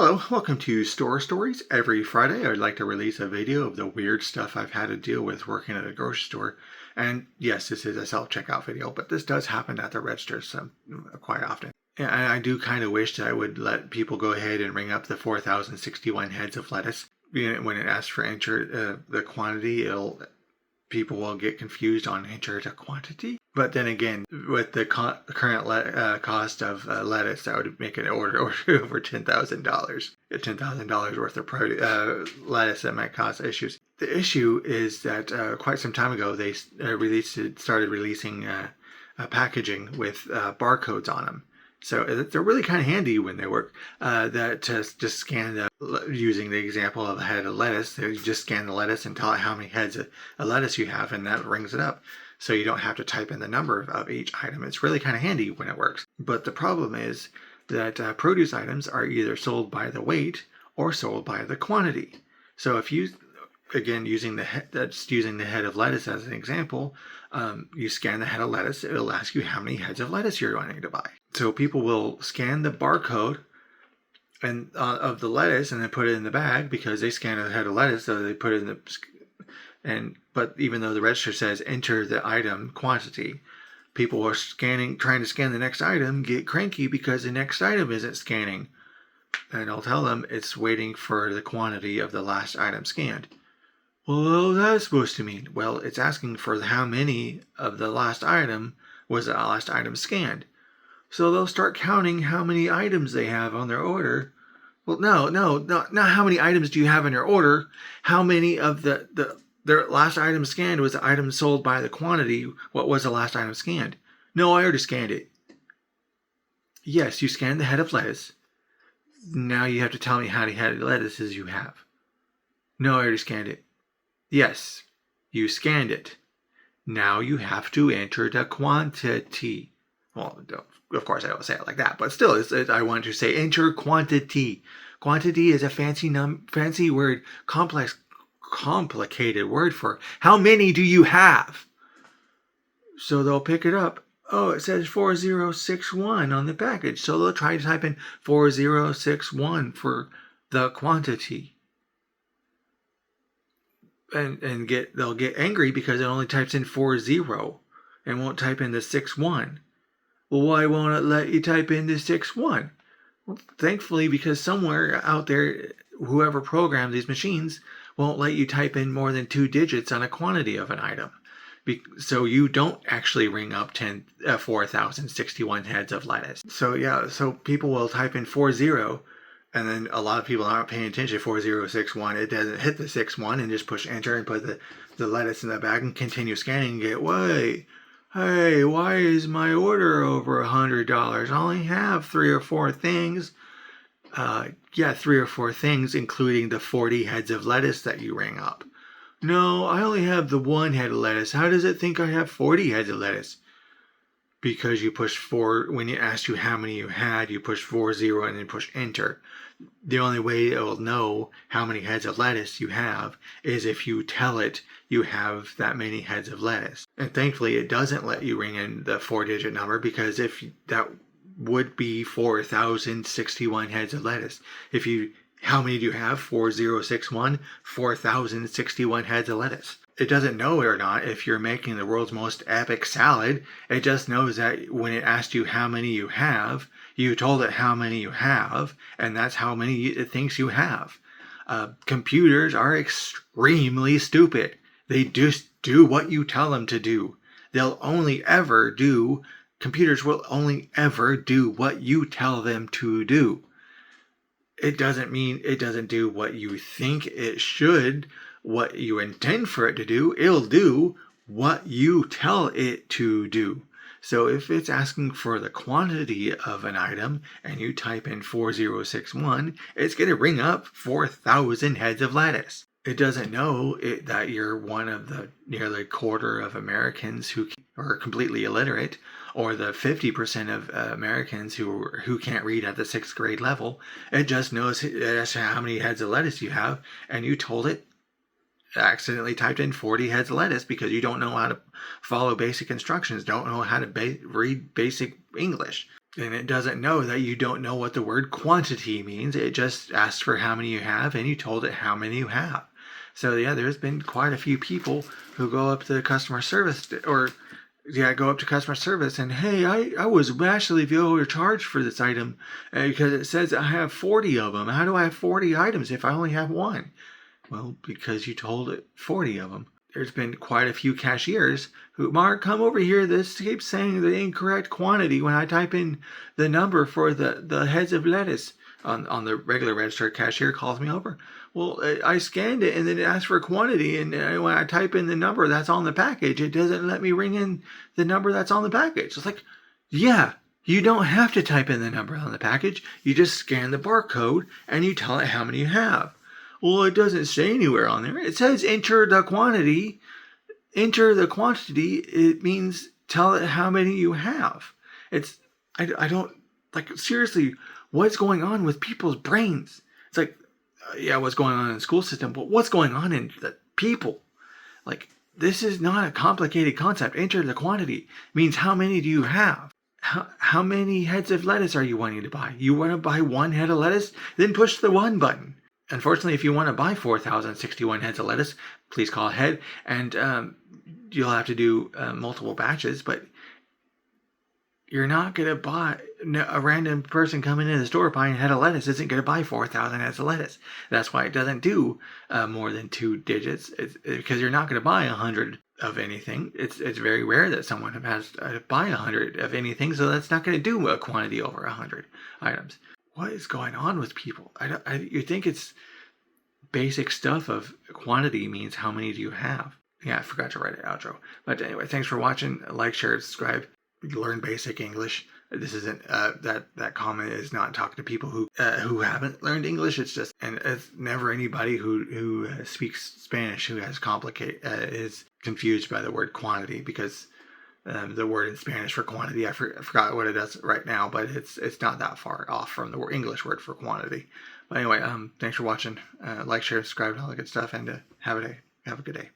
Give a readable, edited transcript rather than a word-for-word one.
Hello, welcome to Store Stories. Every Friday, I'd like to release a video of the weird stuff I've had to deal with working at a grocery store. And yes, this is a self-checkout video, but this does happen at the registers quite often. And I do kind of wish that I would let people go ahead and ring up the 4,061 heads of lettuce. When it asks for enter the quantity, people will get confused on enter the quantity. But then again, with the current cost of lettuce, that would make an order over $10,000. $10,000 worth of lettuce that might cause issues. The issue is that quite some time ago, they started releasing packaging with barcodes on them. So they're really kind of handy when they work. That just scan using the example of a head of lettuce, you just scan the lettuce and tell it how many heads of lettuce you have, and that rings it up. So you don't have to type in the number of each item. It's really kind of handy when it works. But the problem is that produce items are either sold by the weight or sold by the quantity. So if you, again, using the head of lettuce as an example, you scan the head of lettuce, it'll ask you how many heads of lettuce you're wanting to buy. So people will scan the barcode and of the lettuce and then put it in the bag because they scan the head of lettuce, so they put it in the but even though the register says enter the item quantity, people are trying to scan the next item, get cranky because the next item isn't scanning. And I'll tell them it's waiting for the quantity of the last item scanned. Well, what that's supposed to mean? Well, it's asking for how many of the last item was the last item scanned. So they'll start counting how many items they have on their order. Well, no, not how many items do you have in your order. How many of their last item scanned was the item sold by the quantity. What was the last item scanned? No, I already scanned it. Yes, you scanned the head of lettuce. Now you have to tell me how many head of lettuces you have. No, I already scanned it. Yes, you scanned it. Now you have to enter the quantity. Well, of course I don't say it like that, but still, I want to say enter quantity. Quantity is a fancy word, complicated word for how many do you have. So they'll pick it up. Oh, it says 4061 on the package. So they'll try to type in 4061 for the quantity. And they'll get angry because it only types in 40 and won't type in the 61. Well, why won't it let you type in the 61? Well, thankfully, because somewhere out there, whoever programmed these machines won't let you type in more than 2 digits on a quantity of an item. So you don't actually ring up 4,061 heads of lettuce. So people will type in 40, and then a lot of people aren't paying attention to 4061. It doesn't hit the 61 and just push enter and put the lettuce in the bag and continue scanning and get, wait, hey, why is my order over $100? I only have 3 or 4 things. 3 or 4 things, including the 40 heads of lettuce that you rang up. No, I only have the 1 head of lettuce. How does it think I have 40 heads of lettuce? Because you push 4, when it asked you how many you had, you push 40 and then push enter. The only way it will know how many heads of lettuce you have is if you tell it you have that many heads of lettuce. And thankfully it doesn't let you ring in the 4-digit number, because if that would be 4,061 heads of lettuce. How many do you have? 4061, 4,061 heads of lettuce. It doesn't know or not if you're making the world's most epic salad. It just knows that when it asked you how many you have, you told it how many you have, and that's how many it thinks you have. Computers are extremely stupid. They just do what you tell them to do. Computers will only ever do what you tell them to do. It doesn't mean it doesn't do what you think it should, what you intend for it to do. It'll do what you tell it to do. So if it's asking for the quantity of an item and you type in 4061, it's going to ring up 4,000 heads of lettuce. It doesn't know that you're one of the nearly quarter of Americans who are completely illiterate, or the 50% of Americans who can't read at the 6th grade level. It just knows how many heads of lettuce you have, and you told it, accidentally typed in 40 heads of lettuce because you don't know how to follow basic instructions, don't know how to read basic English. And it doesn't know that you don't know what the word quantity means. It just asks for how many you have, and you told it how many you have. So yeah, there's been quite a few people who go up to customer service go up to customer service and, hey, I was actually overcharged for this item because it says I have 40 of them. How do I have 40 items if I only have one? Well, because you told it 40 of them. There's been quite a few cashiers who, Mark, come over here. This keeps saying the incorrect quantity when I type in the number for the heads of lettuce on the regular register. Cashier calls me over. Well, I scanned it and then it asked for a quantity. And when I type in the number that's on the package, it doesn't let me ring in the number that's on the package. It's like, yeah, you don't have to type in the number on the package. You just scan the barcode and you tell it how many you have. Well, it doesn't say anywhere on there. It says enter the quantity. Enter the quantity. It means tell it how many you have. I don't, like, seriously, what's going on with people's brains? It's like, yeah, what's going on in the school system, but what's going on in the people? Like, this is not a complicated concept. Enter the quantity means how many do you have? How many heads of lettuce are you wanting to buy? You want to buy one head of lettuce? Then push the one button. Unfortunately, if you want to buy 4,061 heads of lettuce, please call ahead, and you'll have to do multiple batches. But you're not going to buy, a random person coming into the store buying a head of lettuce isn't going to buy 4,000 heads of lettuce. That's why it doesn't do more than 2 digits. It's because you're not going to buy 100 of anything. It's very rare that someone has to buy 100 of anything, so that's not going to do a quantity over 100 items. What is going on with people? You think it's basic stuff of quantity means how many do you have? Yeah, I forgot to write an outro. But anyway, thanks for watching. Like, share, subscribe. Learn basic English. This isn't that comment is not talking to people who haven't learned English. It's just, and it's never anybody who speaks Spanish who has is confused by the word quantity, because the word in Spanish for quantity, I forgot what it is right now, but it's not that far off from the English word for quantity. But anyway, thanks for watching. Like, share, subscribe, and all that good stuff, and have a good day.